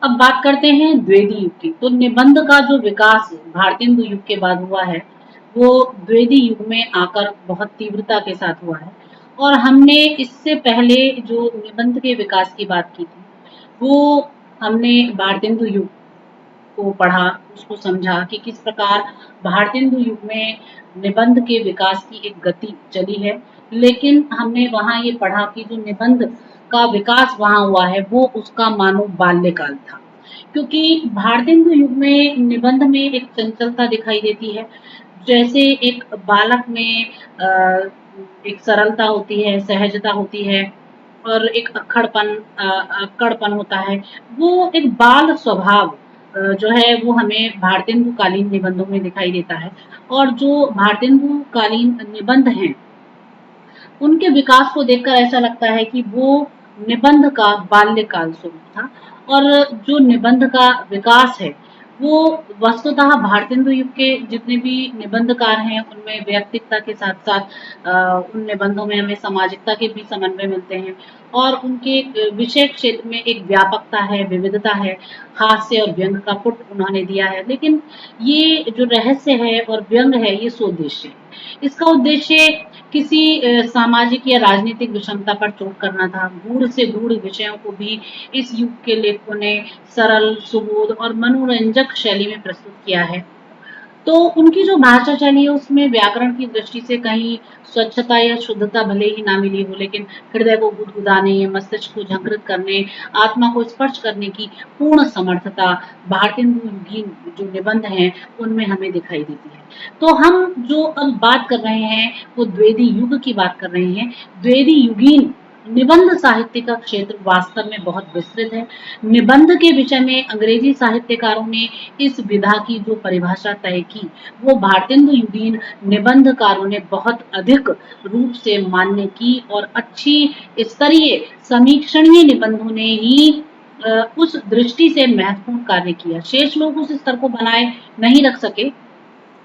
अब बात करते हैं द्विवेदी युग की। तो निबंध का जो विकास भारतेंदु युग के बाद हुआ है, वो द्विवेदी युग में आकर बहुत तीव्रता के साथ हुआ है। और हमने इससे पहले जो निबंध के विकास की बात की थी, वो हमने भारतेंदु युग को पढ़ा, उसको समझा कि किस प्रकार भारतेंदु युग में निबंध के विकास की एक गति चली है। लेकिन हमने वहाँ ये पढ़ा कि जो निबंध का विकास वहाँ हुआ है, वो उसका मानो बाल्यकाल था। क्योंकि भारतेंदु युग में निबंध में एक चंचलता दिखाई देती है। जैसे एक बालक में एक सरलता होती है, सहजता होती है और एक अक्कड़पन होता है। वो एक बाल स्वभाव जो है वो हमें भारतेंदु कालीन निबंधों में दिखाई देता है। और जो भारतेंदु कालीन निबंध हैं, उनके विकास को देखकर ऐसा लगता है कि वो निबंध का बाल्यकाल स्वरूप था। और जो निबंध का विकास है, वो वस्तुतः भारतेंदु युग के जितने भी निबंधकार हैं, उनमें व्यक्तिकता के साथ साथ उन निबंधों में हमें सामाजिकता के भी समन्वय मिलते हैं। और उनके विषय क्षेत्र में एक व्यापकता है, विविधता है, हास्य और व्यंग का पुट उन्होंने दिया है। लेकिन ये जो रहस्य है और व्यंग है, ये सोद्देश्य है। इसका उद्देश्य किसी सामाजिक या राजनीतिक विषमता पर चोट करना था। गूढ़ से गूढ़ विषयों को भी इस युग के लेखकों ने सरल, सुबोध और मनोरंजक शैली में प्रस्तुत किया है। तो उनकी जो भाषा शैली है, उसमें व्याकरण की दृष्टि से कहीं स्वच्छता या शुद्धता भले ही ना मिली हो, लेकिन हृदय को गुदगुदाने, मस्तिष्क को झंकृत करने, आत्मा को स्पर्श करने की पूर्ण समर्थता भारतेंदु युगीन जो निबंध हैं, उनमें हमें दिखाई देती है। तो हम जो अब बात कर रहे हैं, वो द्विवेदी युग की बात कर रहे हैं। द्विवेदी युगीन निबंध साहित्य का क्षेत्र वास्तव में बहुत विस्तृत है। निबंध के विषय में अंग्रेजी साहित्यकारों ने इस विधा की जो परिभाषा तय की, वो भारतेंदु युगीन निबंधकारों ने बहुत अधिक रूप से मान्य की। और अच्छी स्तरीय समीक्षणीय निबंधों ने ही उस दृष्टि से महत्वपूर्ण कार्य किया। शेष लोग उस स्तर को बनाए नहीं रख सके।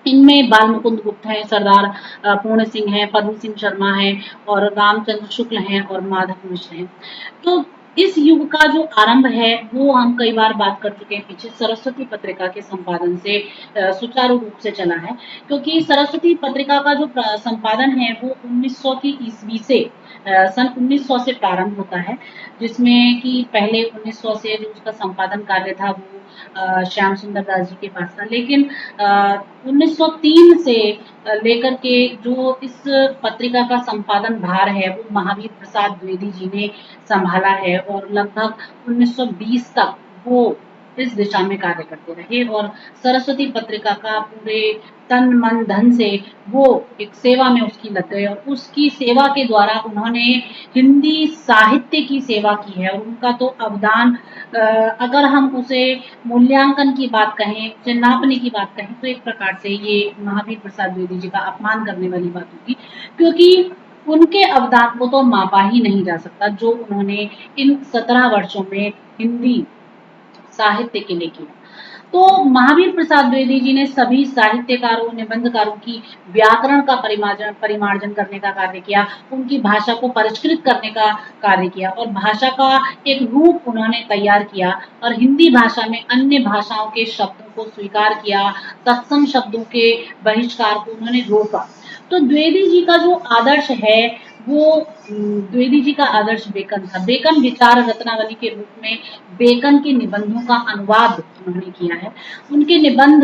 इनमें बाल मुकुंद गुप्त हैं, सरदार पूर्ण सिंह हैं, पद्म सिंह शर्मा हैं और रामचंद्र शुक्ल हैं और माधव मिश्र हैं। तो इस युग का जो आरंभ है, वो हम कई बार बात कर चुके हैं पीछे, सरस्वती पत्रिका के संपादन से सुचारू रूप से चला है। क्योंकि सरस्वती पत्रिका का जो संपादन है, वो 1900 की ईस्वी से सन 1900 से प्रारंभ होता है। जिसमें कि पहले 1900 से जो उसका संपादन कार्य था, वो श्याम सुंदर दास जी के पास था। लेकिन 1903 से लेकर के जो इस पत्रिका का संपादन भार है, वो महावीर प्रसाद द्विवेदी जी ने संभाला है। और लगभग 1920 तक वो इस दिशा में कार्य करते रहे और सरस्वती पत्रिका का पूरे तन मन धन से वो एक सेवा में उसकी लग गए। और उसकी सेवा के द्वारा उन्होंने हिंदी साहित्य की सेवा की है। और उनका तो अवदान, अगर हम उसे मूल्यांकन की बात कहें, उसे नापने की बात कहें, तो एक प्रकार से ये महावीर प्रसाद द्विवेदी जी का अपमान करने वाली बात होगी। क्योंकि उनके अवदान को तो मापा ही नहीं जा सकता, जो उन्होंने इन 17 वर्षों में हिंदी साहित्य के लिए किया। तो महावीर प्रसाद द्विवेदी जी ने सभी साहित्यकारों, निबंधकारों की व्याकरण का परिमार्जन करने का कार्य किया, उनकी भाषा को परिष्कृत करने का कार्य किया और भाषा का एक रूप उन्होंने तैयार किया। और हिंदी भाषा में अन्य भाषाओं के शब्दों को स्वीकार किया, तत्सम शब्दों के बहिष्कार को उन्होंने रोका। तो द्विवेदी जी का जो आदर्श है, वो द्विवेदी जी का आदर्श बेकन था। बेकन विचार रत्नावली के रूप में बेकन के निबंधों का अनुवाद उन्होंने किया है। उनके निबंध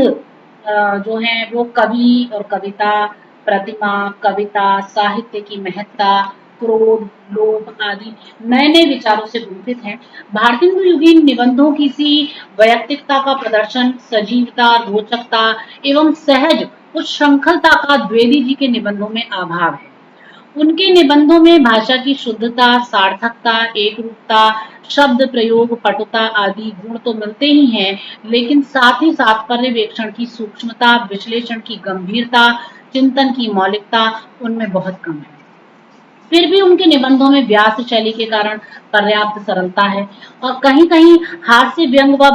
जो हैं, वो कवि और कविता, प्रतिमा, कविता, साहित्य की महत्ता, क्रोध, लोभ आदि नए नए विचारों से गुंफित हैं। भारतेंदु युगीन निबंधों की सी वैयक्तिकता का प्रदर्शन, सजीवता, रोचकता एवं सहज उस श्रृंखलता का द्विवेदी जी के निबंधों में अभाव है। उनके निबंधों में भाषा की शुद्धता, सार्थकता, एकरूपता, शब्द प्रयोग, पटुता आदि गुण तो मिलते ही हैं, लेकिन साथ ही साथ पर्यवेक्षण की सूक्ष्मता, विश्लेषण की गंभीरता, चिंतन की मौलिकता उनमें बहुत कम है। फिर भी उनके निबंधों में व्यास शैली के कारण पर्याप्त सरलता है। और कहीं कहीं हास्य, व्यंग व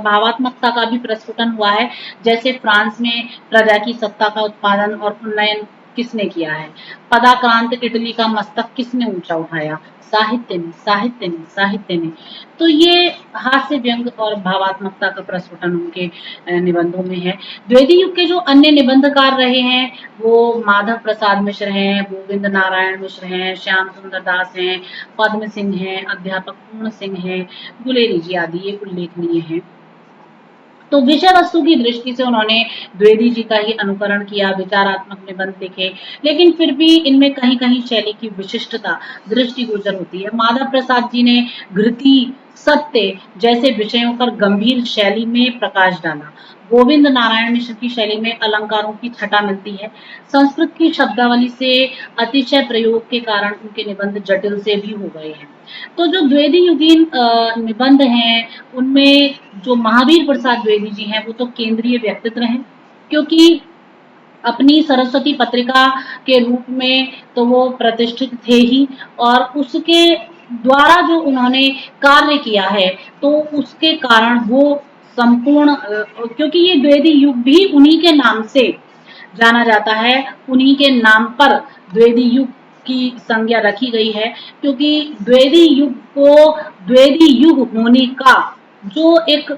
भावात्मकता का भी प्रस्फुटन हुआ है। जैसे फ्रांस में प्रजा की सत्ता का उत्पादन और उन्नयन किसने किया है? पदाक्रांत इटली का मस्तक किसने ऊंचा उठाया? साहित्य ने, साहित्य ने, साहित्य ने। तो ये हास्य व्यंग और भावात्मकता का प्रस्फुटन उनके निबंधों में है। द्विवेदी युग के जो अन्य निबंधकार रहे हैं वो माधव प्रसाद मिश्र हैं, गोविंद नारायण मिश्र हैं, श्याम सुंदर दास हैं, पद्म सिंह हैं, अध्यापक पूर्ण सिंह हैं, गुलेरी जी आदि ये उल्लेखनीय हैं। तो विषय वस्तु की दृष्टि से उन्होंने द्विवेदी जी का ही अनुकरण किया, विचारात्मक निबंध लिखे, लेकिन फिर भी इनमें कहीं कहीं शैली की विशिष्टता दृष्टिगोचर होती है। माधव प्रसाद जी ने घृति, सत्य जैसे विषयों पर गंभीर शैली में प्रकाश डाला। गोविंद नारायण मिश्र की शैली में अलंकारों की छटा मिलती है। संस्कृत की शब्दावली से अतिशय प्रयोग के कारण उनके निबंध जटिल से भी हो गए हैं। तो जो द्विवेदी युगीन निबंध हैं उनमें जो महावीर प्रसाद द्विवेदी जी हैं वो तो केंद्रीय व्यक्तित्व हैं, क्योंकि अपनी सरस्वती पत्रिका के रूप में तो वो प्रतिष्ठित थे ही, और उसके द्वारा जो उन्होंने कार्य किया है तो उसके कारण वो संपूर्ण क्योंकि ये द्विवेदी युग भी उन्हीं के नाम से जाना जाता है, उन्हीं के नाम पर द्विवेदी युग की संज्ञा रखी गई है, क्योंकि द्विवेदी युग को द्विवेदी युग होने का जो एक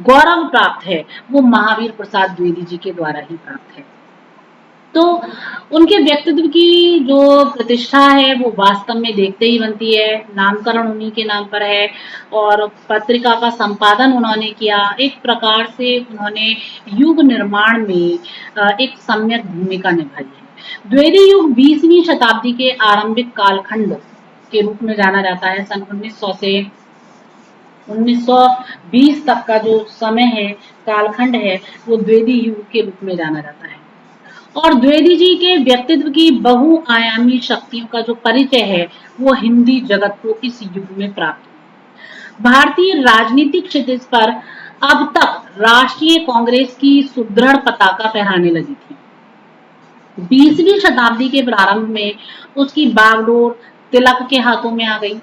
गौरव प्राप्त है वो महावीर प्रसाद द्विवेदी जी के द्वारा ही प्राप्त है। तो उनके व्यक्तित्व की जो प्रतिष्ठा है वो वास्तव में देखते ही बनती है। नामकरण उन्हीं के नाम पर है और पत्रिका का संपादन उन्होंने किया। एक प्रकार से उन्होंने युग निर्माण में एक सम्यक भूमिका निभाई है। द्विवेदी युग 20वीं शताब्दी के आरंभिक कालखंड के रूप में जाना जाता है। सन 1900 से 1920 तक का जो समय है, कालखंड है, वो द्विवेदी युग के रूप में जाना जाता है। और द्विवेदी जी के व्यक्तित्व की बहुआयामी शक्तियों का जो परिचय है वो हिंदी जगत को इस युग में प्राप्त हुआ। भारतीय राजनीतिक क्षितिज पर अब तक राष्ट्रीय कांग्रेस की सुदृढ़ पताका फहराने लगी थी। 20वीं शताब्दी के प्रारंभ में उसकी बागडोर तिलक के हाथों में आ गई।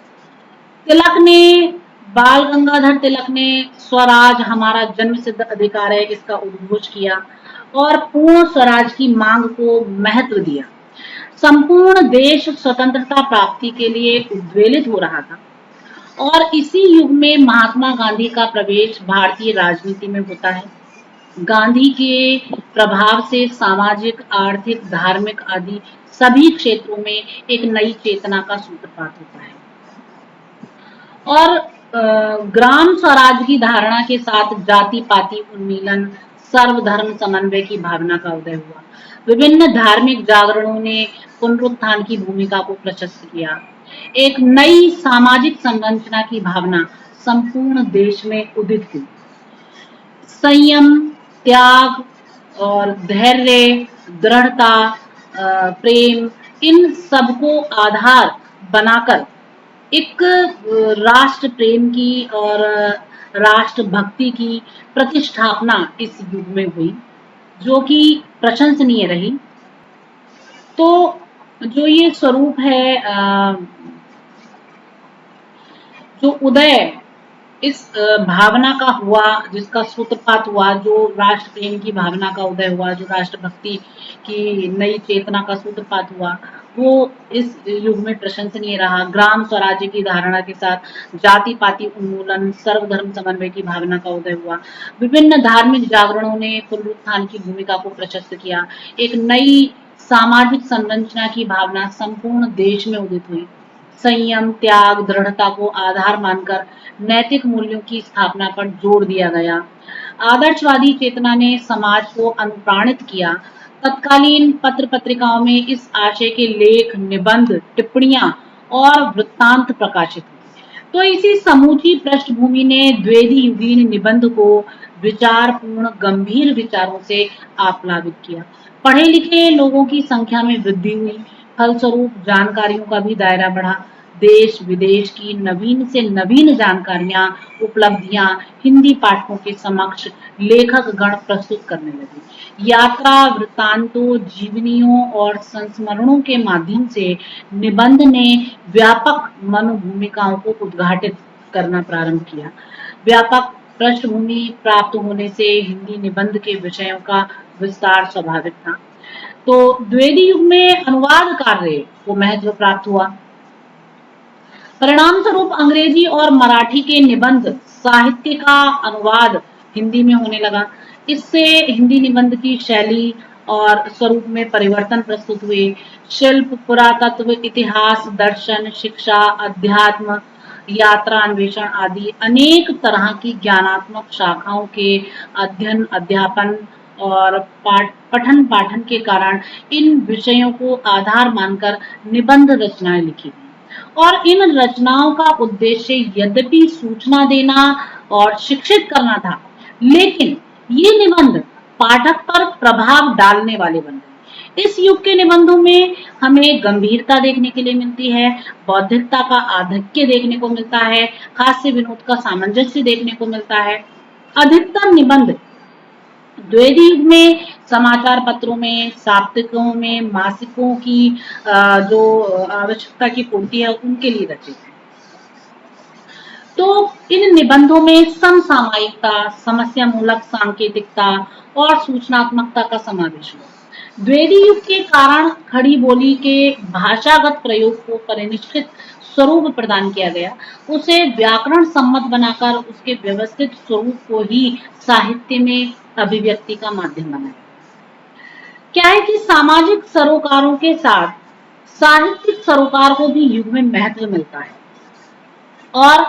तिलक ने बाल गंगाधर तिलक ने स्वराज हमारा जन्म सिद्ध अधिकार है इसका उद्घोष किया और पूर्ण स्वराज की मांग को महत्व दिया। संपूर्ण देश स्वतंत्रता प्राप्ति के लिए उद्वेलित हो रहा था और इसी युग में महात्मा गांधी का प्रवेश भारतीय राजनीति में होता है। गांधी के प्रभाव से सामाजिक, आर्थिक, धार्मिक आदि सभी क्षेत्रों में एक नई चेतना का सूत्रपात होता है और ग्राम स्वराज की धारणा के साथ जाति पाति उन्मीलन, सर्वधर्म समन्वय की भावना का उदय हुआ। विभिन्न धार्मिक जागरणों ने पुनरुत्थान की भूमिका को प्रशस्त किया। एक नई सामाजिक संरचना की भावना संपूर्ण देश में उदित हुई। संयम, त्याग और धैर्य, दृढ़ता, प्रेम, इन सबको आधार बनाकर एक राष्ट्र प्रेम की और राष्ट्र भक्ति की प्रतिष्ठापना इस युग में हुई, जो कि प्रशंसनीय रही। तो जो ये स्वरूप है, जो उदय इस भावना का हुआ, जिसका सूत्रपात हुआ, जो राष्ट्र प्रेम की भावना का उदय हुआ, जो राष्ट्र भक्ति की नई चेतना का सूत्रपात हुआ, वो इस युग में प्रशंसनीय रहा। ग्राम स्वराज्य की धारणा के साथ जाति पाति उन्मूलन, सर्वधर्म समन्वय की भावना का उदय हुआ। विभिन्न धार्मिक जागरणों ने पुनरुत्थान की भूमिका को प्रशस्त किया। एक नई सामाजिक संरचना की भावना संपूर्ण देश में उदित हुई। संयम, त्याग, दृढ़ता को आधार मानकर नैतिक मूल्यों की स्थापना पर जोर दिया गया। आदर्शवादी चेतना ने समाज को अनुप्राणित किया। तत्कालीन पत्र पत्रिकाओं में इस आशय के लेख, निबंध, टिप्पणियां और वृत्तांत प्रकाशित हुए। तो इसी समूची पृष्ठभूमि ने द्विवेदी युगीन निबंध को विचारपूर्ण, गंभीर विचारों से आप्लावित किया। पढ़े लिखे लोगों की संख्या में वृद्धि हुई, फलस्वरूप जानकारियों का भी दायरा बढ़ा। देश विदेश की नवीन से नवीन जानकारियां, उपलब्धियां हिंदी पाठकों के समक्ष लेखक गण प्रस्तुत करने लगे। यात्रा वृत्तांतों, जीवनियों और संस्मरणों के माध्यम से निबंध ने व्यापक मनोभूमिकाओं को उद्घाटित करना प्रारंभ किया। व्यापक पृष्ठभूमि प्राप्त होने से हिंदी निबंध के विषयों का विस्तार स्वाभाविक था। तो द्विवेदी युग में अनुवाद कार्य को महत्व प्राप्त हुआ। परिणाम स्वरूप अंग्रेजी और मराठी के निबंध साहित्य का अनुवाद हिंदी में होने लगा। इससे हिंदी निबंध की शैली और स्वरूप में परिवर्तन प्रस्तुत हुए। शिल्प, पुरातत्व, इतिहास, दर्शन, शिक्षा, अध्यात्म, यात्रा, अन्वेषण आदि अनेक तरह की ज्ञानात्मक शाखाओं के अध्ययन, अध्यापन और पठन पाठन के कारण इन विषयों को आधार मानकर निबंध रचनाएं लिखी गई। और इन रचनाओं का उद्देश्य यद्यपि सूचना देना और शिक्षित करना था, लेकिन ये निबंध पाठक पर प्रभाव डालने वाले बन गए। इस युग के निबंधों में हमें गंभीरता देखने के लिए मिलती है, बौद्धिकता का आधिक्य देखने को मिलता है, हास्य विनोद का सामंजस्य देखने को मिलता है। अधिकतर निबंध द्विवेदी युग में समाचार पत्रों में, साप्ताहिकों में, मासिकों की जो आवश्यकता की पूर्ति है उनके लिए रचित है। तो इन निबंधों में समसामयिकता, समस्या मूलक सांकेतिकता और सूचनात्मकता का समावेश हुआ। द्विवेदी युग के कारण खड़ी बोली के भाषागत प्रयोग को परिनिष्ठित स्वरूप प्रदान किया गया। उसे व्याकरण सम्मत बनाकर उसके व्यवस्थित स्वरूप को ही साहित्य में अभिव्यक्ति का माध्यम बनाया। क्या है कि सामाजिक सरोकारों के साथ साहित्यिक सरोकार को भी युग में महत्व मिलता है और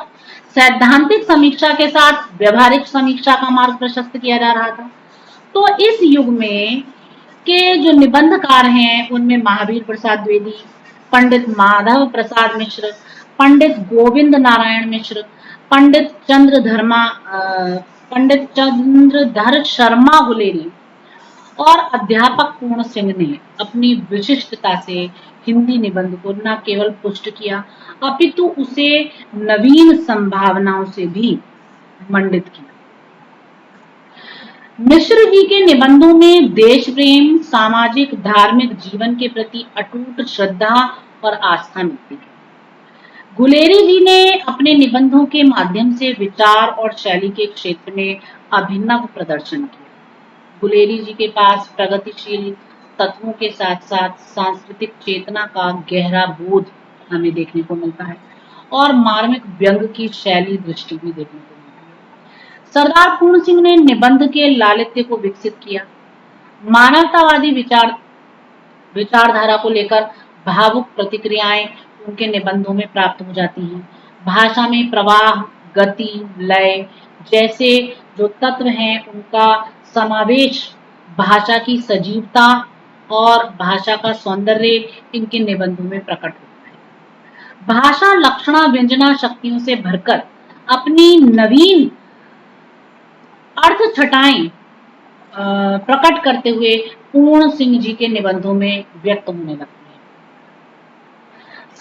सैद्धांतिक समीक्षा के साथ व्यवहारिक समीक्षा का मार्ग प्रशस्त किया जा रहा था। तो इस युग में के जो निबंधकार हैं उनमें महावीर प्रसाद द्विवेदी, पंडित माधव प्रसाद मिश्र, पंडित गोविंद नारायण मिश्र, पंडित चंद्रधर शर्मा गुलेरी और अध्यापक पूर्ण सिंह ने अपनी विशिष्टता से हिंदी निबंध को न केवल पुष्ट किया अपितु उसे नवीन संभावनाओं से भी मंडित किया। मिश्र जी के निबंधों में देश प्रेम, सामाजिक धार्मिक जीवन के प्रति अटूट श्रद्धा और आस्था मिलती है। गुलेरी जी ने अपने निबंधों के माध्यम से विचार और शैली के क्षेत्र में अभिनव प्रदर्शन किया। गुलेरी जी के पास प्रगतिशील तत्वों के साथ साथ सांस्कृतिक चेतना का गहरा बोध हमें देखने को मिलता है और मार्मिक व्यंग की शैली दृष्टि भी देखने को मिलती है। सरदार पूर्ण सिंह ने निबंध के लालित्य को विकसित किया। मानवतावादी विचारधारा को लेकर भावुक प्रतिक्रियाएं उनके निबंधों में प्राप्त हो जाती हैं। भाषा में प्रवाह, गति, लय जैसे जो तत्व हैं उनका समावेश, भाषा की सजीवता और भाषा का सौंदर्य इनके निबंधों में प्रकट होता है। भाषा लक्षणा व्यंजना शक्तियों से भरकर अपनी नवीन अर्थ छटाएं प्रकट करते हुए पूर्ण सिंह जी के निबंधों में व्यक्त होने लगती है।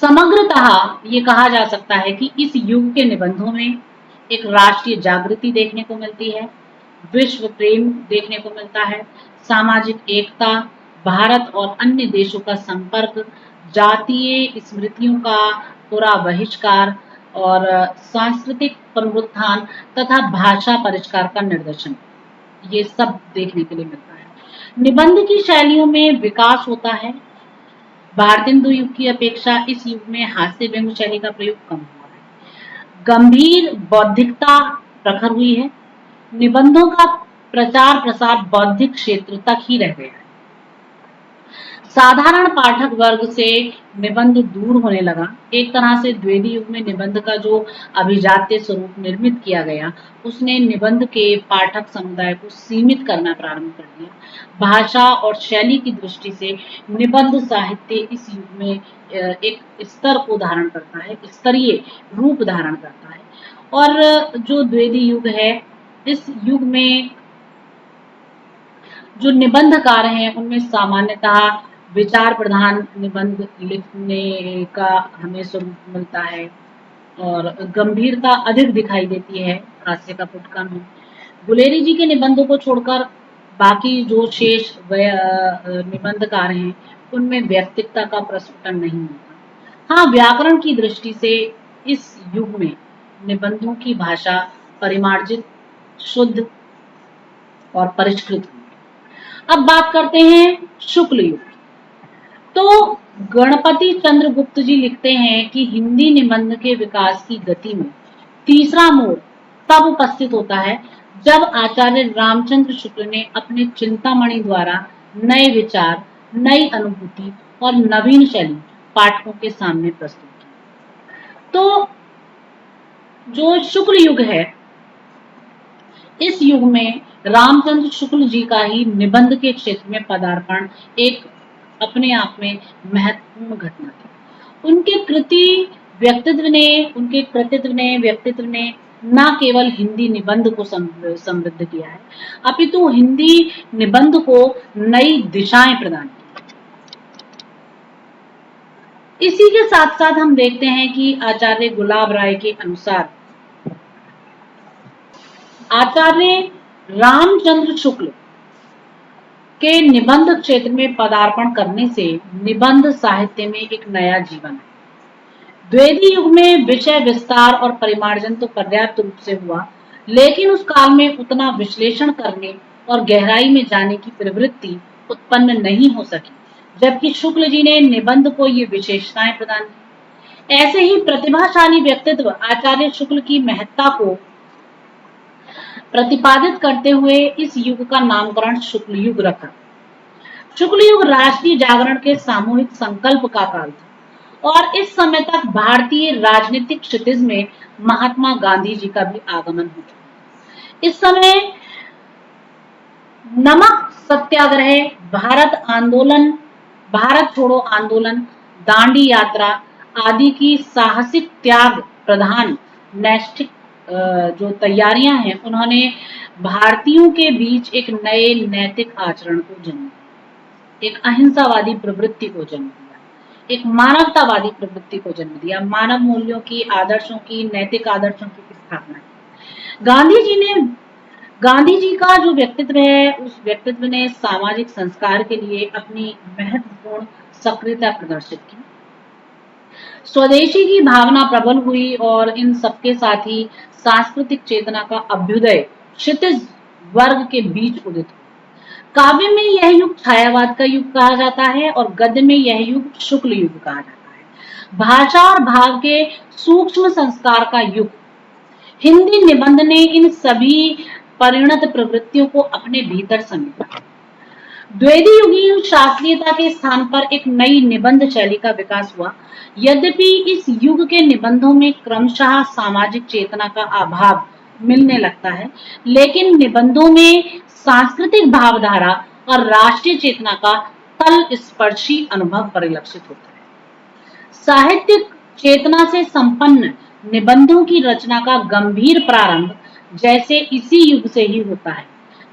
समग्रतः ये कहा जा सकता है कि इस युग के निबंधों में एक राष्ट्रीय जागृति देखने को मिलती है, विश्व प्रेम देखने को मिलता है, सामाजिक एकता, भारत और अन्य देशों का संपर्क, जातीय स्मृतियों का पूरा बहिष्कार और सांस्कृतिक पुनरुत्थान तथा भाषा परिष्कार का निर्देशन, ये सब देखने के लिए मिलता है। निबंध की शैलियों में विकास होता है। भारतेंदु युग की अपेक्षा इस युग में हास्य व्यंग शैली का प्रयोग कम हुआ है। गंभीर बौद्धिकता प्रखर हुई है। निबंधों का प्रचार प्रसार बौद्धिक क्षेत्र तक ही रह गया है। साधारण पाठक वर्ग से निबंध दूर होने लगा। एक तरह से द्विवेदी युग में निबंध का जो अभिजात्य स्वरूप निर्मित किया गया उसने निबंध के पाठक समुदाय को सीमित करना प्रारंभ कर दिया। भाषा और शैली की दृष्टि से निबंध साहित्य इस युग में एक स्तर को धारण करता है, स्तरीय रूप धारण करता है। और जो द्विवेदी युग है इस युग में जो निबंधकार हैं उनमें सामान्यतः विचार प्रधान निबंध लिखने का हमें स्वरूप मिलता है और गंभीरता अधिक दिखाई देती है, हास्य का पुट कम है। गुलेरी जी के निबंधों को छोड़कर बाकी जो शेष निबंधकार हैं उनमें व्यक्तित्व का प्रस्फुटन नहीं होता। हाँ, व्याकरण की दृष्टि से इस युग में निबंधों की भाषा परिमार्जित, शुद्ध और परिष्कृत हुई। अब बात करते हैं शुक्ल युग। तो गणपति चंद्रगुप्त जी लिखते हैं कि हिंदी निबंध के विकास की गति में तीसरा मोड़ तब उपस्थित होता है जब आचार्य रामचंद्र शुक्ल ने अपने चिंतामणि द्वारा नए विचार, नई अनुभूति और नवीन शैली पाठकों के सामने प्रस्तुत की। तो जो शुक्ल युग है, इस युग में रामचंद्र शुक्ल जी का ही निबंध के क्षेत्र में पदार्पण एक अपने आप में महत्वपूर्ण घटना थी। उनके व्यक्तित्व ने न केवल हिंदी निबंध को समृद्ध किया है, अपितु हिंदी निबंध को नई दिशाएं प्रदान की। इसी के साथ साथ हम देखते हैं कि आचार्य गुलाब राय के अनुसार आचार्य रामचंद्र शुक्ल के निबंध क्षेत्र में पदार्पण करने से निबंध साहित्य में एक नया जीवन है। द्विवेदी युग में विषय विस्तार और परिमार्जन तो पर्याप्त रूप से हुआ, लेकिन उस काल में उतना विश्लेषण करने और गहराई में जाने की प्रवृत्ति उत्पन्न नहीं हो सकी, जबकि शुक्ल जी ने निबंध को ये विशेषताएं प्रदान की। ऐसे ही प्रतिभाशाली व्यक्तित्व आचार्य शुक्ल की महत्ता को प्रतिपादित करते हुए इस युग का नामकरण शुक्ल युग रखा। शुक्ल युग राष्ट्रीय जागरण के सामूहिक संकल्प का काल था और इस समय तक भारतीय राजनीतिक क्षितिज में महात्मा गांधी जी का भी आगमन हो चुका। इस समय नमक सत्याग्रह, भारत छोड़ो आंदोलन, दांडी यात्रा आदि की साहसिक त्याग प्रधान नैतिक जो तैयारियां हैं, उन्होंने भारतीयों के बीच एक नए नैतिक आचरण को जन्म दिया, एक अहिंसावादी प्रवृत्ति को जन्म दिया, एक मानवतावादी प्रवृत्ति को जन्म दिया, मानव मूल्यों की, आदर्शों की, नैतिक आदर्शों की स्थापना की। गांधी जी का जो व्यक्तित्व है, उस व्यक्तित्व ने सामाजिक संस्कार के लिए अपनी महत्वपूर्ण सक्रियता प्रदर्शित की। स्वदेशी की भावना प्रबल हुई और इन सबके साथ ही सांस्कृतिक चेतना का अभ्युदय क्षितिज वर्ग के बीच उदित हुआ। काव्य में यह युग छायावाद का युग कहा जाता है और गद्य में यह युग शुक्ल युग कहा जाता है। भाषा और भाव के सूक्ष्म संस्कार का युग। हिंदी निबंध ने इन सभी परिणत प्रवृत्तियों को अपने भीतर समेटा। द्विवेदी युगीन शास्त्रीयता के स्थान पर एक नई निबंध शैली का विकास हुआ। यद्यपि इस युग के निबंधों में क्रमशः सामाजिक चेतना का अभाव मिलने लगता है, लेकिन निबंधों में सांस्कृतिक भावधारा और राष्ट्रीय चेतना का तल स्पर्शी अनुभव परिलक्षित होता है। साहित्यिक चेतना से संपन्न निबंधों की रचना का गंभीर प्रारंभ जैसे इसी युग से ही होता है।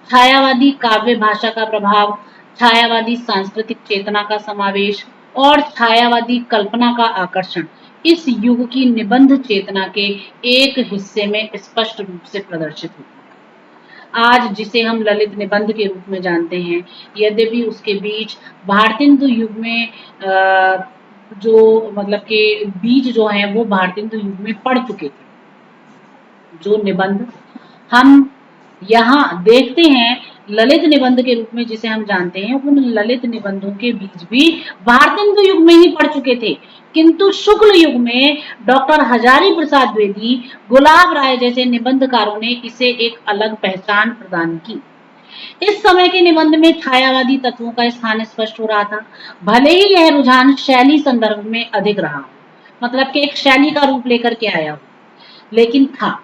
छायावादी काव्य भाषा का प्रभाव, छायावादी सांस्कृतिक चेतना का समावेश और छायावादी कल्पना का आकर्षण इस युग की निबंध चेतना के एक हिस्से में स्पष्ट रूप से प्रदर्शित होता है। आज जिसे हम ललित निबंध के रूप में जानते हैं, यद्यपि उसके बीच भारतेंदु युग में जो मतलब के बीज जो हैं वो भारतेंदु युग में पड़ चुके थे। जो निबंध हम यहाँ देखते हैं ललित निबंध के रूप में जिसे हम जानते हैं, उन ललित निबंधों के बीज भी भारतेंदु युग में ही पड़ चुके थे, किंतु शुक्ल युग में डॉक्टर हजारी प्रसाद द्विवेदी, गुलाब राय जैसे निबंधकारों ने इसे एक अलग पहचान प्रदान की। इस समय के निबंध में छायावादी तत्वों का स्थान स्पष्ट हो रहा था, भले ही यह रुझान शैली संदर्भ में अधिक रहा, मतलब कि एक शैली का रूप लेकर के आया हो, लेकिन था।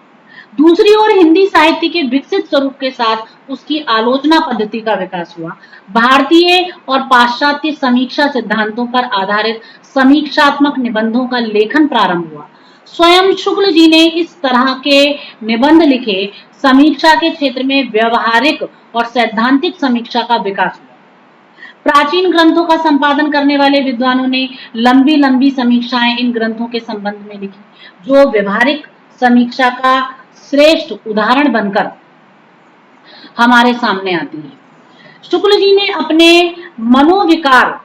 दूसरी ओर हिंदी साहित्य के विकसित स्वरूप के साथ उसकी आलोचना पद्धति का विकास हुआ। भारतीय और पाश्चात्य समीक्षा सिद्धांतों पर आधारित समीक्षात्मक निबंधों का लेखन प्रारंभ हुआ। स्वयं शुक्ल जी ने इस तरह के निबंध लिखे। समीक्षा के क्षेत्र में व्यवहारिक और सैद्धांतिक समीक्षा का विकास हुआ। प्राचीन ग्रंथों का संपादन करने वाले विद्वानों ने लंबी लंबी समीक्षाएं इन ग्रंथों के संबंध में लिखी, जो व्यवहारिक समीक्षा का श्रेष्ठ उदाहरण बनकर हमारे सामने आती है। शुक्ल जी ने अपने मनोविकार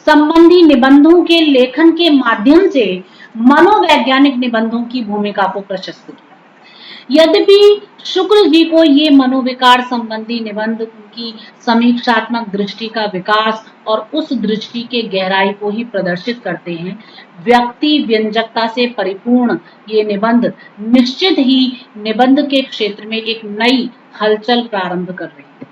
संबंधी निबंधों के लेखन के माध्यम से मनोवैज्ञानिक निबंधों की भूमिका को प्रशस्त किया। यद्यपि शुक्ल जी को ये मनोविकार संबंधी निबंध उनकी समीक्षात्मक दृष्टि का विकास और उस दृष्टि के गहराई को ही प्रदर्शित करते हैं, व्यक्ति व्यंजकता से परिपूर्ण ये निबंध निश्चित ही निबंध के क्षेत्र में एक नई हलचल प्रारंभ कर रही है।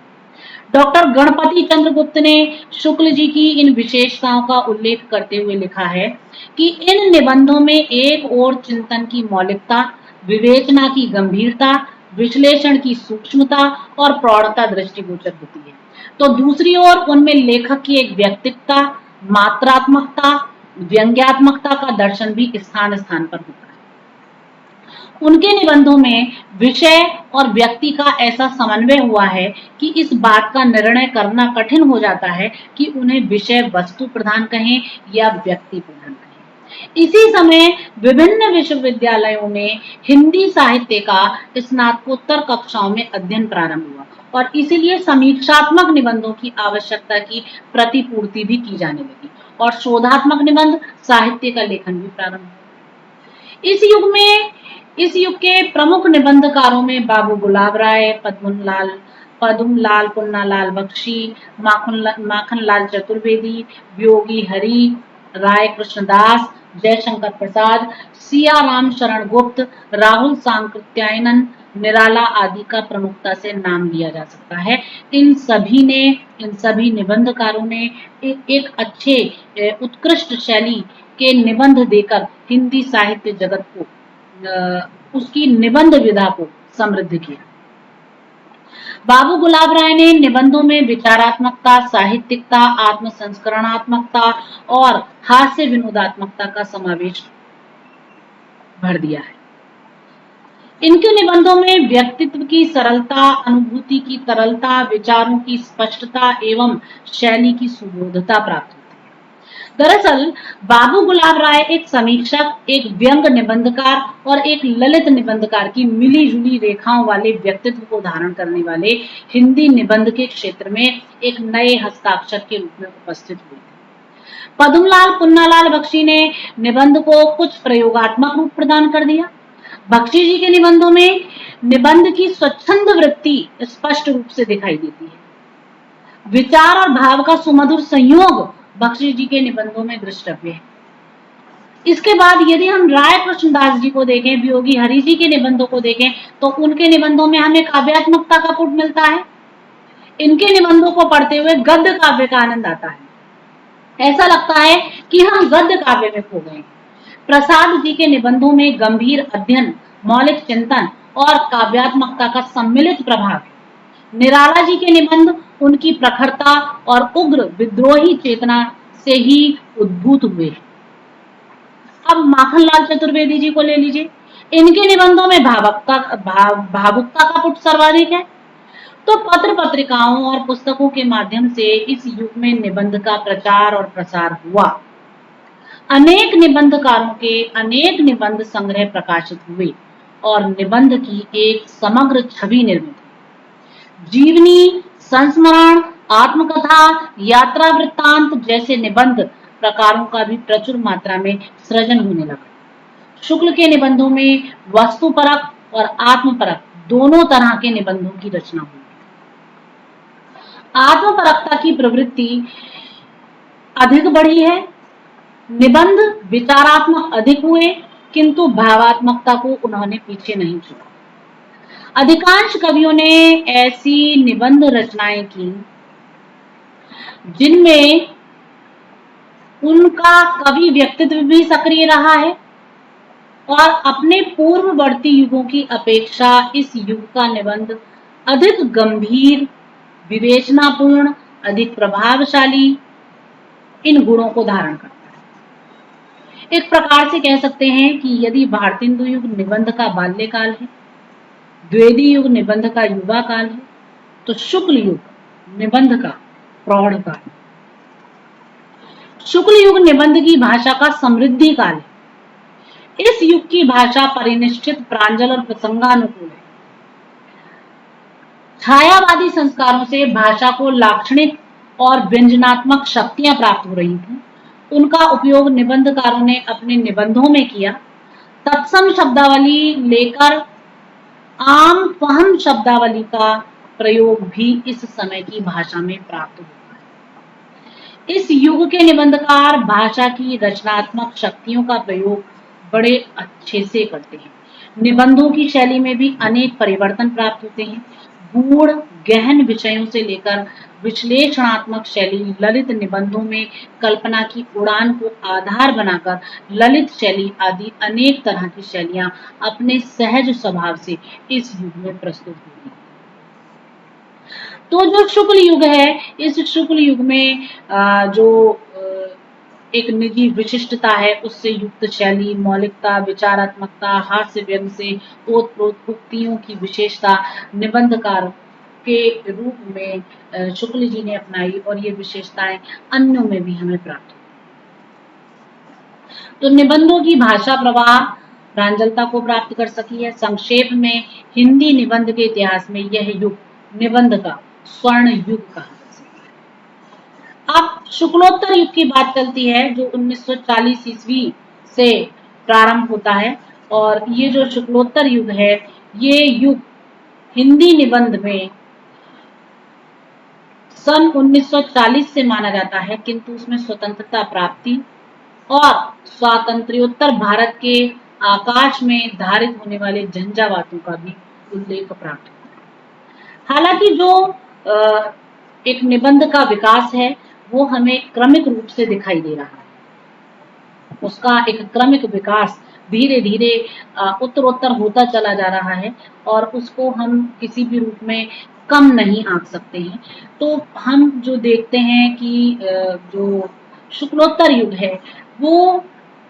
डॉक्टर गणपति चंद्र गुप्त ने शुक्ल जी की इन विशेषताओं का उल्लेख करते हुए लिखा है कि इन निबंधों में एक ओर चिंतन की मौलिकता, विवेचना की गंभीरता, विश्लेषण की सूक्ष्मता और प्रौढ़ता दृष्टिगोचर होती है, तो दूसरी ओर उनमें लेखक की एक व्यक्तिकता, मात्रात्मकता, व्यंग्यात्मकता का दर्शन भी स्थान स्थान पर होता है। उनके निबंधों में विषय और व्यक्ति का ऐसा समन्वय हुआ है कि इस बात का निर्णय करना कठिन हो जाता है कि उन्हें विषय वस्तु प्रधान कहें या व्यक्ति प्रधान कहें। इसी समय विभिन्न विश्वविद्यालयों में हिंदी साहित्य का स्नातकोत्तर कक्षाओं में अध्ययन प्रारंभ हुआ और इसीलिए समीक्षात्मक निबंधों की आवश्यकता की प्रतिपूर्ति भी की जाने लगी और शोधात्मक निबंध साहित्य का लेखन भी प्रारंभ हुआ। इस युग के प्रमुख निबंधकारों में बाबू गुलाब राय, पद्मलाल पुन्नालाल बख्शी, माखनलाल चतुर्वेदी, वियोगी हरि, राय कृष्णदास, जयशंकर प्रसाद, सिया राम शरण गुप्त, राहुल सांकृत्यायनन, निराला आदि का प्रमुखता से नाम लिया जा सकता है। इन सभी निबंधकारों ने एक अच्छे उत्कृष्ट शैली के निबंध देकर हिंदी साहित्य जगत को उसकी निबंध विधा को समृद्ध किया। बाबू गुलाब राय ने निबंधों में विचारात्मकता, साहित्यिकता, आत्मसंस्करणात्मकता और हास्य विनोदात्मकता का समावेश भर दिया है। इनके निबंधों में व्यक्तित्व की सरलता, अनुभूति की तरलता, विचारों की स्पष्टता एवं शैली की सुबोधता प्राप्त होती है। दरअसल बाबू गुलाब राय एक समीक्षक, एक व्यंग निबंधकार और एक ललित निबंधकार की मिली जुली रेखाओं वाले व्यक्तित्व को धारण करने वाले हिंदी निबंध के क्षेत्र में एक नए हस्ताक्षर के रूप में उपस्थित हुए थे। पद्मलाल पुन्नालाल बख्शी ने निबंध को कुछ प्रयोगात्मक रूप प्रदान कर दिया। बख्शी जी के निबंधों में निबंध की स्वच्छंद वृत्ति स्पष्ट रूप से दिखाई देती है। विचार और भाव का सुमधुर संयोग बख्शी जी के निबंधों में दृष्टव्य है। इसके बाद यदि हम राय कृष्णदास जी को देखें, वियोगी हरि जी के निबंधों को देखें, तो उनके निबंधों में हमें काव्यात्मकता का पुट मिलता है। इनके निबंधों को पढ़ते हुए गद्य काव्य का आनंद आता है। ऐसा लगता है कि हम गद्य काव्य में खो गए। प्रसाद जी के निबंधों में गंभीर अध्ययन, मौलिक चिंतन और काव्यात्मकता का सम्मिलित प्रभाव है। निराला जी के निबंध उनकी प्रखरता और उग्र विद्रोही चेतना से ही उद्भूत हुए। अब माखनलाल चतुर्वेदी जी को ले लीजिए। इनके निबंधों में भावुकता का पुट सर्वाधिक है। तो पत्र पत्रिकाओं और पुस्तकों के माध्यम से इस युग में निबंध का प्रचार और प्रसार हुआ। अनेक निबंधकारों के अनेक निबंध संग्रह प्रकाशित हुए और निबंध की एक समग्र छवि निर्मित हुई। जीवनी, संस्मरण, आत्मकथा, यात्रा वृत्तांत जैसे निबंध प्रकारों का भी प्रचुर मात्रा में सृजन होने लगा। शुक्ल के निबंधों में वस्तुपरक और आत्मपरक दोनों तरह के निबंधों की रचना हुई। आत्मपरकता की प्रवृत्ति अधिक बढ़ी है। निबंध विचारात्मक अधिक हुए, किंतु भावात्मकता को उन्होंने पीछे नहीं छोड़ा। अधिकांश कवियों ने ऐसी निबंध रचनाएं की जिनमें उनका कवि व्यक्तित्व भी सक्रिय रहा है और अपने पूर्ववर्ती युगों की अपेक्षा इस युग का निबंध अधिक गंभीर, विवेचनापूर्ण, अधिक प्रभावशाली इन गुणों को धारण करता है। एक प्रकार से कह सकते हैं कि यदि भारतेंदु युग निबंध का बाल्यकाल है, द्विवेदी युग निबंध का युवा काल है, तो शुक्ल युग निबंध का प्रौढ़ काल है। शुक्ल युग निबंध की भाषा का समृद्धि काल है। इस युग की भाषा परिनिष्ठित, प्रांजल और प्रसंगानुकूल है। छायावादी संस्कारों से भाषा को लाक्षणिक और व्यंजनात्मक शक्तियां प्राप्त हो रही थी। उनका उपयोग निबंधकारों ने अपने निबंधों में किया। तत्सम शब्दावली लेकर आम फहम शब्दावली का प्रयोग भी इस समय की भाषा में प्राप्त होता है। इस युग के निबंधकार भाषा की रचनात्मक शक्तियों का प्रयोग बड़े अच्छे से करते हैं। निबंधों की शैली में भी अनेक परिवर्तन प्राप्त होते हैं। गूढ़ गहन विषयों से लेकर विश्लेषणात्मक शैली, ललित निबंधों में कल्पना की उड़ान को आधार बनाकर ललित शैली आदि अनेक तरह की शैलियां अपने सहज स्वभाव से इस युग में प्रस्तुत हुई। तो जो शुक्ल युग है, इस शुक्ल युग में जो एक निजी विशिष्टता है, उससे युक्त शैली, मौलिकता, विचारात्मकता, हास्य व्यंग से ओतप्रोत उक्तियों की विशेषता निबंधकार के रूप में शुक्ल जी ने अपनाई और ये विशेषताएं अन्यों में भी हमें प्राप्त हुई। तो निबंधों की भाषा प्रवाह प्रांजलता को प्राप्त कर सकी है। संक्षेप में हिंदी निबंध के इतिहास में यह युग निबंध का स्वर्ण युग कहा जा सकता है। अब शुक्लोत्तर युग की बात चलती है जो 1940 ईस्वी से प्रारंभ होता है और ये जो शुक्लोत्तर युग है, ये युग हिंदी निबंध में सन 1940 से माना जाता है, किंतु उसमें स्वतंत्रता प्राप्ति और स्वातंत्र्योत्तर भारत के आकाश में धारित होने वाले झंझावातों का भी उल्लेख प्राप्त होता है। हालांकि जो एक निबंध का विकास है वो हमें क्रमिक रूप से दिखाई दे रहा है। उसका एक क्रमिक विकास धीरे धीरे उत्तरोत्तर होता चला जा रहा है और उसको हम किसी भी रूप में कम नहीं आंक सकते हैं। तो हम जो देखते हैं कि जो शुक्लोत्तर युग है वो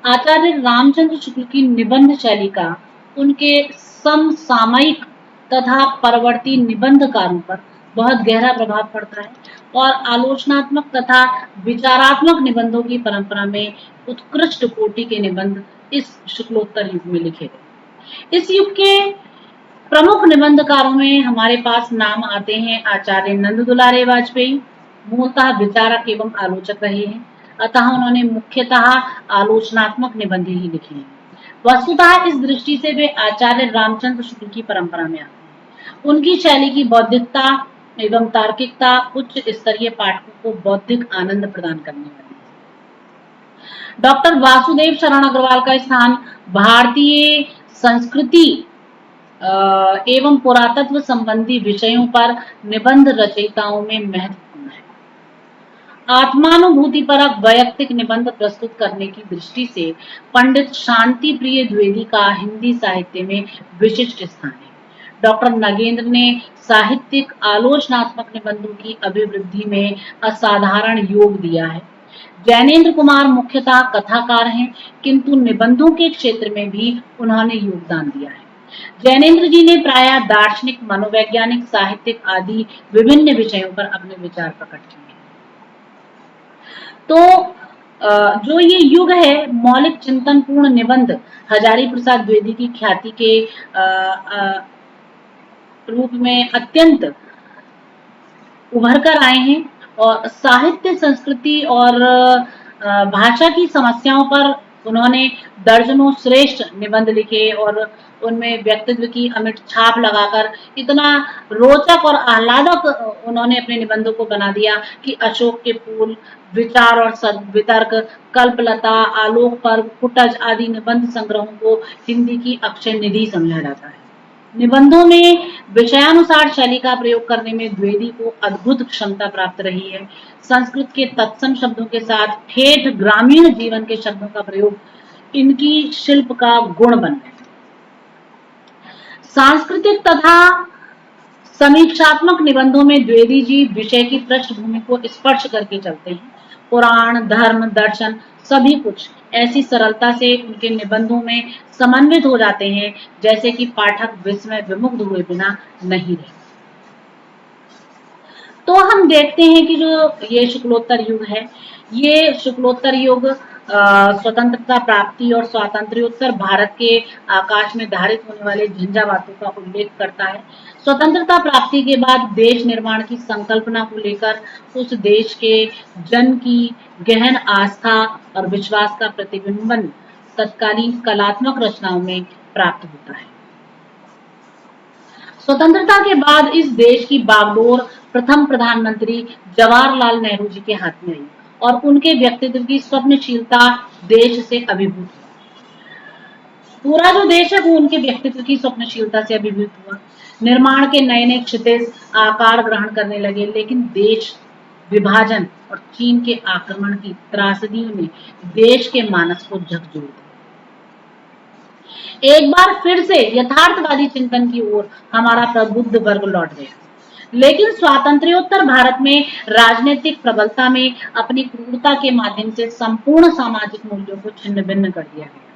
आचार्य रामचंद्र शुक्ल की निबंध शैली का उनके समसामयिक तथा परवर्ती निबंधकारों पर बहुत गहरा प्रभाव पड़ता है और आलोचनात्मक तथा विचारात्मक निबंधों की परंपरा में उत्कृष्ट कोटि के निबंध इस शुक्लोत्तर युग में लिखे गए। इस युग के प्रमुख निबंधकारों में हमारे पास नाम आते हैं आचार्य नंद दुलारे वाजपेयी। मूलतः विचारक एवं आलोचक रहे हैं, अतः उन्होंने मुख्यतः आलोचनात्मक निबंध ही लिखे हैं। वस्तुतः इस दृष्टि से वे आचार्य रामचंद्र शुक्ल की परंपरा में आते हैं। उनकी शैली की बौद्धिकता एवं तार्किकता उच्च स्तरीय पाठकों को बौद्धिक आनंद प्रदान करने वाली है। डॉक्टर वासुदेव शरण अग्रवाल का स्थान भारतीय संस्कृति एवं पुरातत्व संबंधी विषयों पर निबंध रचयिताओं में महत्वपूर्ण है। आत्मानुभूति परक वैयक्तिक निबंध प्रस्तुत करने की दृष्टि से पंडित शांति प्रिय द्विवेदी का हिंदी साहित्य में विशिष्ट स्थान है। डॉक्टर नगेंद्र ने साहित्यिक आलोचनात्मक निबंधों की अभिवृद्धि में असाधारण योग दिया है। जैनेन्द्र कुमार मुख्यतः कथाकार हैं, किंतु निबंधों के क्षेत्र में भी उन्होंने योगदान दिया है। जैनेन्द्र जी ने प्रायः दार्शनिक, मनोवैज्ञानिक, साहित्यिक आदि विभिन्न विषयों पर अपने विचार प्रकट किए। तो जो ये युग है मौलिक चिंतन पूर्ण निबंध हजारी प्रसाद द्विवेदी की ख्याति के रूप में अत्यंत उभर कर आए हैं और साहित्य, संस्कृति और भाषा की समस्याओं पर उन्होंने दर्जनों श्रेष्ठ निबंध लिखे और उनमें व्यक्तित्व की अमिट छाप लगाकर इतना रोचक और आह्लादक उन्होंने अपने निबंधों को बना दिया कि अशोक के फूल, विचार और वितर्क, कल्पलता, आलोक पर्व, कुटज आदि निबंध संग्रहों को हिंदी की अक्षय निधि समझा जाता है। निबंधों में विषयानुसार शैली का प्रयोग करने में द्विवेदी को अद्भुत क्षमता प्राप्त रही है। संस्कृत के तत्सम शब्दों के साथ ठेठ ग्रामीण जीवन के शब्दों का प्रयोग इनकी शिल्प का गुण बन गया। सांस्कृतिक तथा समीक्षात्मक निबंधों में द्विवेदी जी विषय की पृष्ठभूमि को स्पर्श करके चलते हैं। पुराण, धर्म, दर्शन सभी कुछ ऐसी सरलता से उनके निबंधों में समन्वित हो जाते हैं जैसे कि पाठक विस्मय विमुग्ध हुए बिना नहीं रहे। तो हम देखते हैं कि जो ये शुक्लोत्तर युग है, ये शुक्लोत्तर युग स्वतंत्रता प्राप्ति और स्वातंत्र्योत्तर भारत के आकाश में धारित होने वाले झंझावातों का उल्लेख करता है। स्वतंत्रता प्राप्ति के बाद देश निर्माण की संकल्पना को लेकर उस देश के जन की गहन आस्था और विश्वास का प्रतिबिंबन तत्कालीन कलात्मक रचनाओं में प्राप्त होता है। स्वतंत्रता के बाद इस देश की बागडोर प्रथम प्रधानमंत्री जवाहरलाल नेहरू जी के हाथ में आई और उनके व्यक्तित्व की स्वप्नशीलता देश से अभिभूत हुआ। पूरा जो देश है वो उनके व्यक्तित्व की स्वप्नशीलता से अभिभूत हुआ। निर्माण के नए नए क्षितिज आकार ग्रहण करने लगे, लेकिन देश विभाजन और चीन के आक्रमण की त्रासदियों ने देश के मानस को झकझोर दिया। एक बार फिर से यथार्थवादी चिंतन की ओर हमारा प्रबुद्ध वर्ग लौट गया, लेकिन स्वातंत्र्योत्तर भारत में राजनीतिक प्रबलता में अपनी क्रूरता के माध्यम से संपूर्ण सामाजिक मूल्यों को छिन्न भिन्न कर दिया गया।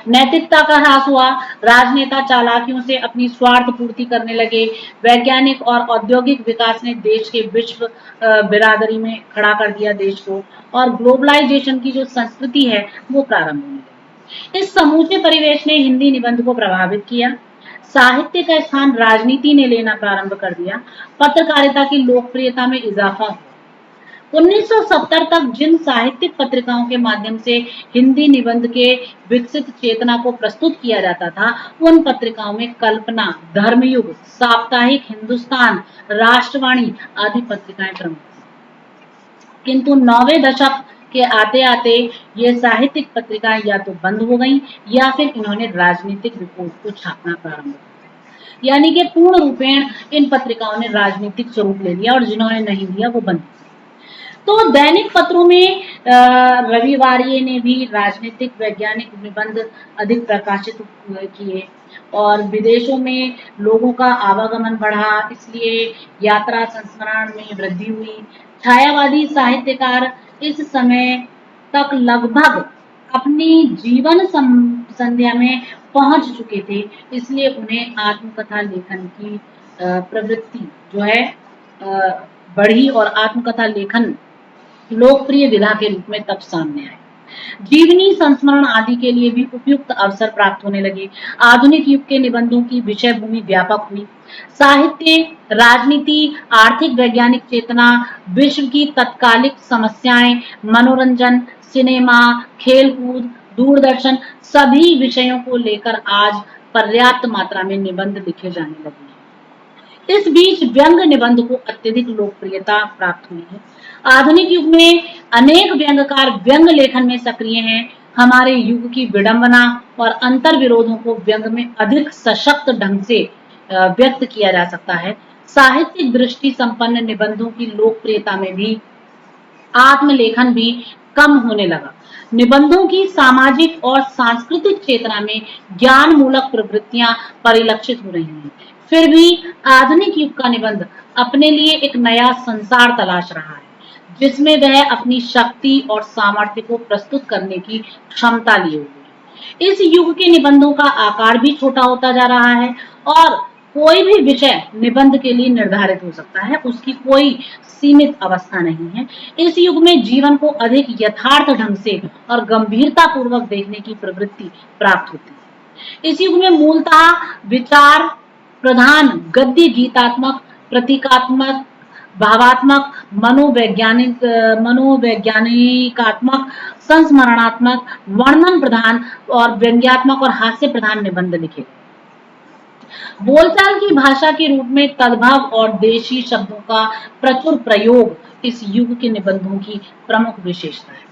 नैतिकता का ह्रास हुआ, राजनेता चालाकियों से अपनी स्वार्थ पूर्ति करने लगे, वैज्ञानिक और औद्योगिक विकास ने देश के विश्व बिरादरी में खड़ा कर दिया देश को, और ग्लोबलाइजेशन की जो संस्कृति है वो प्रारंभ होने लगी। इस समूचे परिवेश ने हिंदी निबंध को प्रभावित किया, साहित्य का स्थान राजनीति ने लेना प्रारंभ कर दिया, पत्रकारिता की लोकप्रियता में इजाफा हुआ। 1970 तक जिन साहित्यिक पत्रिकाओं के माध्यम से हिंदी निबंध के विकसित चेतना को प्रस्तुत किया जाता था, उन पत्रिकाओं में कल्पना, धर्मयुग, साप्ताहिक हिंदुस्तान, राष्ट्रवाणी आदि पत्रिकाएं प्रमुख थीं। किंतु 9वें दशक के आते आते ये साहित्यिक पत्रिकाएं या तो बंद हो गईं या फिर इन्होंने राजनीतिक रिपोर्ट को छापना प्रारंभ कर दिया। यानी कि पूर्ण रूपेण इन पत्रिकाओं ने राजनीतिक स्वरूप ले लिया और जिन्होंने नहीं लिया वो बंद। तो दैनिक पत्रों में रविवारिये ने भी राजनीतिक वैज्ञानिक निबंध अधिक प्रकाशित किए और विदेशों में लोगों का आवागमन बढ़ा, इसलिए यात्रा संस्मरण में वृद्धि हुई। छायावादी साहित्यकार इस समय तक लगभग अपनी जीवन संध्या में पहुंच चुके थे, इसलिए उन्हें आत्मकथा लेखन की प्रवृत्ति जो है बढ़ी और आत्मकथा लेखन लोकप्रिय विधा के रूप में तब सामने आए। जीवनी संस्मरण आदि के लिए भी उपयुक्त अवसर प्राप्त होने लगे। आधुनिक युग के निबंधों की विषय भूमि व्यापक हुई। साहित्य, राजनीति, आर्थिक वैज्ञानिक चेतना, विश्व की तत्कालिक समस्याएं, मनोरंजन, सिनेमा, खेलकूद, दूरदर्शन सभी विषयों को लेकर आज पर्याप्त मात्रा में निबंध लिखे जाने लगे हैं। इस बीच व्यंग निबंध को अत्यधिक लोकप्रियता प्राप्त हुई है। आधुनिक युग में अनेक व्यंगकार व्यंग लेखन में सक्रिय हैं। हमारे युग की विडंबना और अंतर विरोधों को व्यंग में अधिक सशक्त ढंग से व्यक्त किया जा सकता है। साहित्यिक दृष्टि संपन्न निबंधों की लोकप्रियता में भी आत्मलेखन भी कम होने लगा। निबंधों की सामाजिक और सांस्कृतिक चेतना में ज्ञान मूलक प्रवृत्तियां परिलक्षित हो रही हैं। फिर भी आधुनिक युग का निबंध अपने लिए एक नया संसार तलाश रहा है, जिसमें वह अपनी शक्ति और सामर्थ्य को प्रस्तुत करने की क्षमता लिए हुए है। इस युग के निबंधों का आकार भी छोटा होता जा रहा है और कोई भी विषय निबंध के लिए निर्धारित हो सकता है, उसकी कोई सीमित अवस्था नहीं है। इस युग में जीवन को अधिक यथार्थ ढंग से और गंभीरता पूर्वक देखने की प्रवृत्ति प्राप्त होती है। इस युग में मूलतः विचार प्रधान गद्य गीतात्मक, प्रतीकात्मक, भावात्मक, मनोवैज्ञानिकात्मक, संस्मरणात्मक, वर्णन प्रधान और व्यंग्यात्मक और हास्य प्रधान निबंध लिखे। बोलचाल की भाषा के रूप में तद्भव और देशी शब्दों का प्रचुर प्रयोग इस युग के निबंधों की प्रमुख विशेषता है।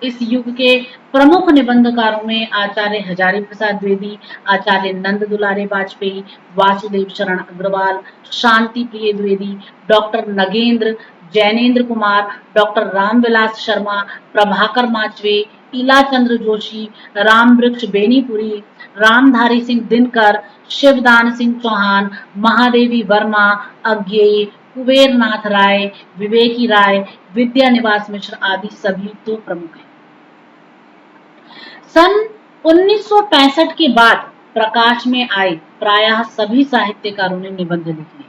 इस युग के प्रमुख निबंधकारों में आचार्य हजारी प्रसाद द्विवेदी, आचार्य नंद दुलारे वाजपेयी, वासुदेव शरण अग्रवाल, शांति प्रिय द्विवेदी, डॉक्टर नगेंद्र, जैनेन्द्र कुमार, डॉक्टर रामविलास शर्मा, प्रभाकर माचवे, इला चंद्र जोशी, रामवृक्ष बेनीपुरी, रामधारी सिंह दिनकर, शिवदान सिंह चौहान, महादेवी वर्मा, अज्ञेय, कुबेर नाथ राय, विवेकी राय, विद्या निवास मिश्र आदि सभी तो प्रमुख हैं। सन 1965 के बाद प्रकाश में आए प्रायः सभी साहित्यकारों ने निबंध लिखे हैं।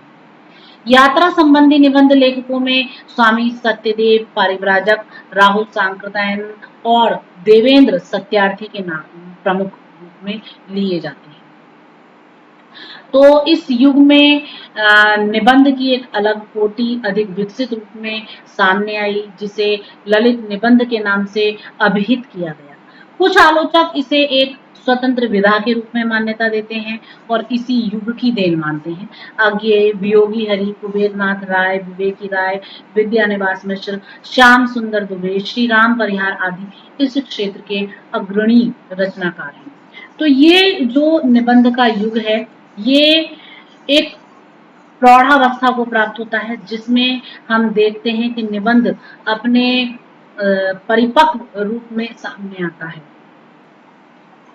यात्रा संबंधी निबंध लेखकों में स्वामी सत्यदेव परिव्राजक, राहुल सांकृत्यायन और देवेंद्र सत्यार्थी के नाम प्रमुख रूप में लिए जाते हैं। तो इस युग में निबंध की एक अलग कोटि अधिक विकसित रूप में सामने आई, जिसे ललित निबंध के नाम से अभिहित किया गया। कुछ आलोचक इसे एक स्वतंत्र विधा के रूप में मान्यता देते हैं और इसी युग की देन मानते हैं। अज्ञेय, वियोगी हरि, कुबेरनाथ राय, विवेकी राय, विद्यानिवास मिश्र, श्याम सुंदर दुबे, श्री राम परिहार आदि इस क्षेत्र के अग्रणी रचनाकार हैं। तो ये जो निबंध का युग है, ये एक प्रौढ़ावस्था को प्राप्त होता है, जिसमें हम देखते हैं कि निबंध अपने परिपक्व रूप में सामने आता है।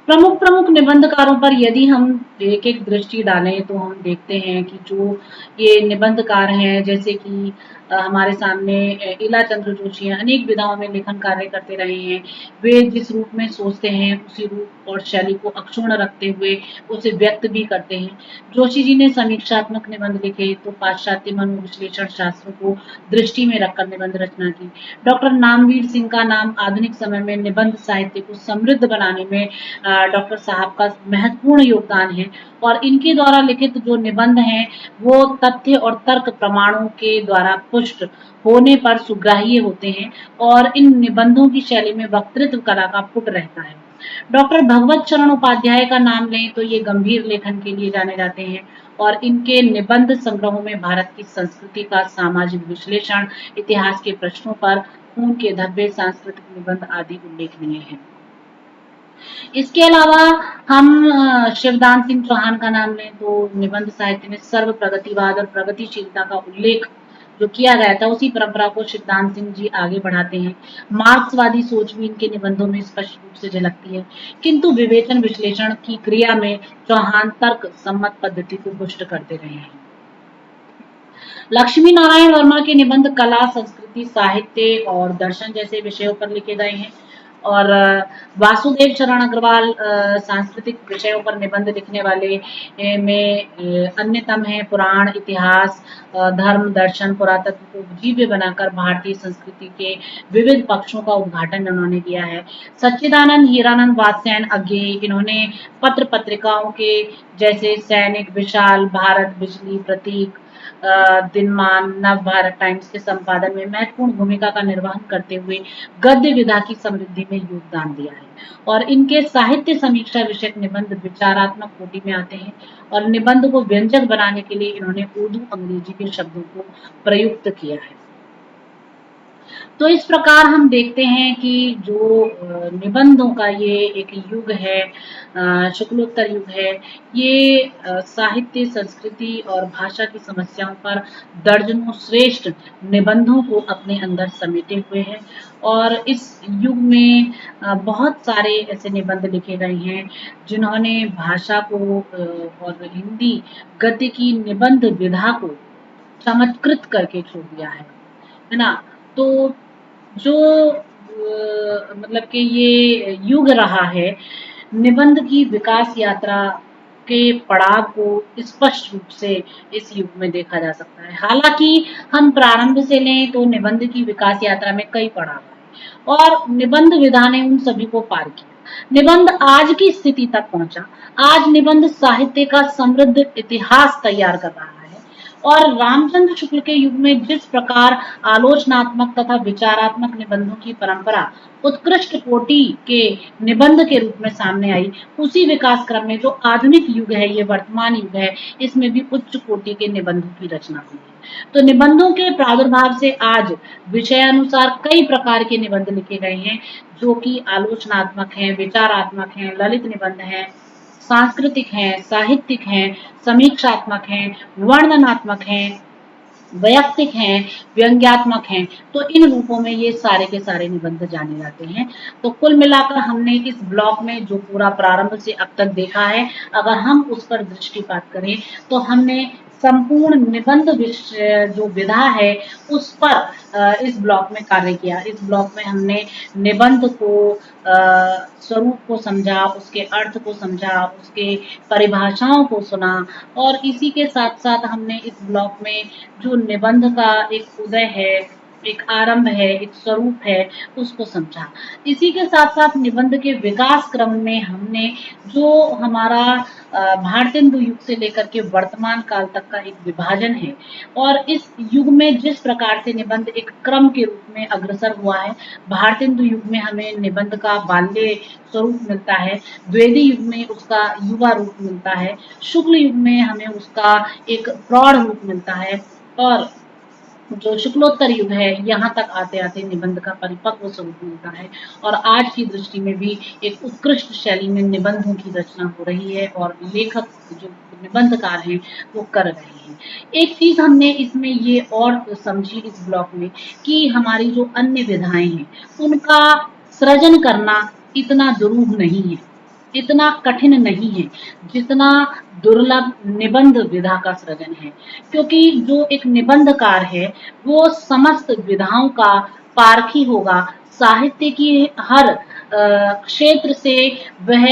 प्रमुख प्रमुख निबंधकारों पर यदि हम एक एक दृष्टि डालें तो हम देखते हैं कि जो ये निबंधकार हैं, जैसे कि हमारे सामने इला चंद्र जोशी हैं, अनेक विधाओं में लेखन कार्य करते रहे हैं। वे जिस रूप में सोचते हैं उसी रूप और शैली को अक्षुण्ण रखते हुए उसे व्यक्त भी करते हैं। जोशी जी ने समीक्षात्मक निबंध लिखे तो पाश्चात्य मनोविश्लेषण शास्त्र को दृष्टि में रखकर निबंध रचना की। डॉक्टर नामवीर सिंह का नाम आधुनिक समय में निबंध साहित्य को समृद्ध बनाने में डॉक्टर साहब का महत्वपूर्ण योगदान है और इनके द्वारा लिखित जो निबंध हैं वो तथ्य और तर्क प्रमाणों के द्वारा पुष्ट होने पर सुग्राह्य होते हैं और इन निबंधों की शैली में वक्तृत्व कला का पुट रहता है। डॉक्टर भगवत चरण उपाध्याय का नाम लें तो ये गंभीर लेखन के लिए जाने जाते हैं और इनके निबंध संग्रहों में भारत की संस्कृति का सामाजिक विश्लेषण, इतिहास के प्रश्नों पर खून के धब्बे, सांस्कृतिक निबंध आदि उल्लेखनीय हैं। इसके अलावा हम शिवदान सिंह चौहान का नाम लें तो निबंध साहित्य में सर्व प्रगतिवाद और प्रगतिशीलता का उल्लेख जो किया गया था, उसी परंपरा को शिवदान सिंह जी आगे बढ़ाते हैं। मार्क्सवादी सोच भी इनके निबंधों में स्पष्ट रूप से झलकती है, किंतु विवेचन विश्लेषण की क्रिया में चौहान तर्क सम्मत पद्धति को पुष्ट करते रहे हैं। लक्ष्मी नारायण वर्मा के निबंध कला, संस्कृति, साहित्य और दर्शन जैसे विषयों पर लिखे गए हैं और वासुदेव चरण अग्रवाल सांस्कृतिक विषयों पर निबंध लिखने वाले में अन्यतम है। पुराण, इतिहास, धर्म, दर्शन, पुरातत्व को जीव्य बनाकर भारतीय संस्कृति के विविध पक्षों का उद्घाटन इन्होंने किया है। सच्चिदानंद हीरानंद वात्स्यायन अज्ञेय, इन्होंने पत्र पत्रिकाओं के जैसे सैनिक, विशाल, भारत, बिजली, प्रतीक, दिनमान, नव भारत टाइम्स के संपादन में महत्वपूर्ण भूमिका का निर्वहन करते हुए गद्य विधा की समृद्धि में योगदान दिया है और इनके साहित्य समीक्षा विषयक निबंध विचारात्मक कोटि में आते हैं और निबंध को व्यंजक बनाने के लिए इन्होंने उर्दू, अंग्रेजी के शब्दों को प्रयुक्त किया है। तो इस प्रकार हम देखते हैं कि जो निबंधों का ये एक युग है, शुक्लोत्तर युग है, ये साहित्य, संस्कृति और भाषा की समस्याओं पर दर्जनों श्रेष्ठ निबंधों को अपने अंदर समेटे हुए है और इस युग में बहुत सारे ऐसे निबंध लिखे गए हैं जिन्होंने भाषा को और हिंदी गद्य की निबंध विधा को चमत्कृत करके छोड़ दिया है ना। तो जो मतलब कि ये युग रहा है, निबंध की विकास यात्रा के पड़ाव को स्पष्ट रूप से इस युग में देखा जा सकता है। हालांकि हम प्रारंभ से लें तो निबंध की विकास यात्रा में कई पड़ाव आए और निबंध विधा ने उन सभी को पार किया। निबंध आज की स्थिति तक पहुंचा। आज निबंध साहित्य का समृद्ध इतिहास तैयार कर रहा है और रामचंद्र शुक्ल के युग में जिस प्रकार आलोचनात्मक तथा विचारात्मक निबंधों की परंपरा उत्कृष्ट कोटि के निबंध के रूप में सामने आई, उसी विकास क्रम में जो आधुनिक युग है, ये वर्तमान युग है, इसमें भी उच्च कोटि के निबंधों की रचना हुई है। तो निबंधों के प्रादुर्भाव से आज विषयानुसार कई प्रकार के निबंध लिखे गए हैं जो कि आलोचनात्मक हैं, विचारात्मक हैं, ललित निबंध हैं, सांस्कृतिक हैं, साहित्यिक हैं, समीक्षात्मक हैं, वर्णनात्मक हैं, वैयक्तिक हैं, व्यंग्यात्मक हैं। तो इन रूपों में ये सारे के सारे निबंध जाने जाते हैं। तो कुल मिलाकर हमने इस ब्लॉक में जो पूरा प्रारंभ से अब तक देखा है, अगर हम उस पर दृष्टिपात करें तो हमने संपूर्ण निबंध जो विधा है उस पर इस ब्लॉक में कार्य किया। इस ब्लॉक में हमने निबंध को स्वरूप को समझा, उसके अर्थ को समझा, उसके परिभाषाओं को सुना और इसी के साथ साथ हमने इस ब्लॉक में जो निबंध का एक उदय है, एक आरंभ है, एक स्वरूप है, उसको समझा। इसी के साथ साथ निबंध के विकास क्रम में हमने जो हमारा भारतेंदु युग से लेकर के वर्तमान काल तक का एक विभाजन है और इस युग में जिस प्रकार से निबंध एक क्रम के रूप में अग्रसर हुआ है, भारतेंदु युग में हमें निबंध का बाल्य स्वरूप मिलता है, द्विवेदी युग में उसका युवा रूप मिलता है, शुक्ल युग में हमें उसका एक प्रौढ़ रूप मिलता है और जो शुक्लोत्तर युग है यहाँ तक आते आते निबंध का परिपक्व स्वरूप मिलता है और आज की दृष्टि में भी एक उत्कृष्ट शैली में निबंधों की रचना हो रही है और लेखक जो निबंधकार हैं वो कर रहे हैं। एक चीज हमने इसमें ये और समझी इस ब्लॉक में कि हमारी जो अन्य विधाएं हैं उनका सृजन करना इतना दुरूह नहीं है, इतना कठिन नहीं है जितना दुर्लभ निबंध विधा का सृजन है, क्योंकि जो एक निबंधकार है वो समस्त विधाओं का पारखी होगा, साहित्य की हर क्षेत्र से वह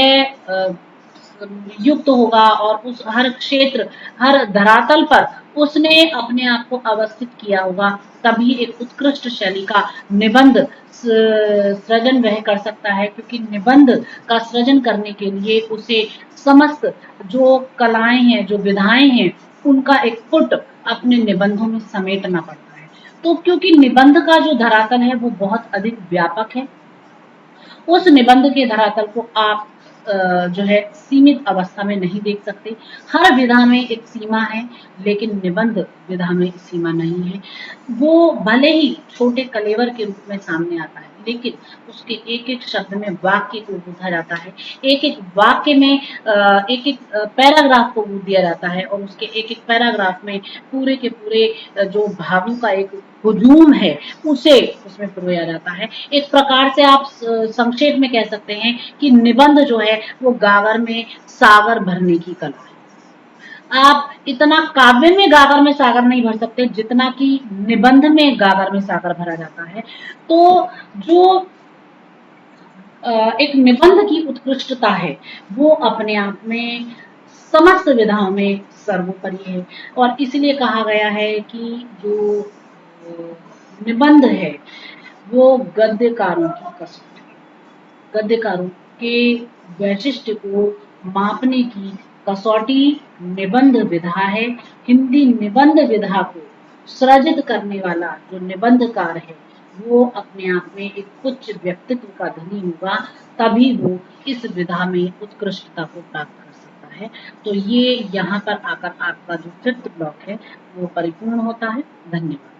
युक्त होगा और उस हर क्षेत्र हर धरातल पर उसने अपने आप को अवस्थित किया होगा, तभी एक उत्कृष्ट शैली का निबंध सृजन वह कर सकता है, क्योंकि निबंध का सृजन करने के लिए उसे समस्त जो कलाएं हैं जो विधाएं हैं उनका एक पुट अपने निबंधों में समेटना पड़ता है। तो क्योंकि निबंध का जो धरातल है वो बहुत अधिक व्यापक है, उस निबंध के धरातल को आप जो है सीमित अवस्था में नहीं देख सकते। हर विधा में एक सीमा है लेकिन निबंध विधा में सीमा नहीं है। वो भले ही छोटे कलेवर के रूप में सामने आता है लेकिन उसके एक एक शब्द में वाक्य को गूंथा जाता है, एक एक वाक्य में एक एक पैराग्राफ को गूंथ दिया जाता है और उसके एक एक पैराग्राफ में पूरे के पूरे जो भावों का एक हुजूम है उसे उसमें पिरोया जाता है। एक प्रकार से आप संक्षेप में कह सकते हैं कि निबंध जो है वो गागर में सागर भरने की कला है। आप इतना काव्य में गागर में सागर नहीं भर सकते जितना कि निबंध में गागर में सागर भरा जाता है। तो जो एक निबंध की उत्कृष्टता है वो अपने आप में समस्त विधाओं में सर्वोपरि है और इसलिए कहा गया है कि जो निबंध है वो गद्यकारों की कसौटी, गद्यकारों के वैशिष्ट्य को मापने की कसौटी निबंध विधा है। हिंदी निबंध विधा को सृजित करने वाला जो निबंधकार है वो अपने आप में एक उच्च व्यक्तित्व का धनी होगा, तभी वो इस विधा में उत्कृष्टता को प्राप्त कर सकता है। तो ये यहाँ पर आकर आपका जो फिफ्थ ब्लॉक है वो परिपूर्ण होता है। धन्यवाद।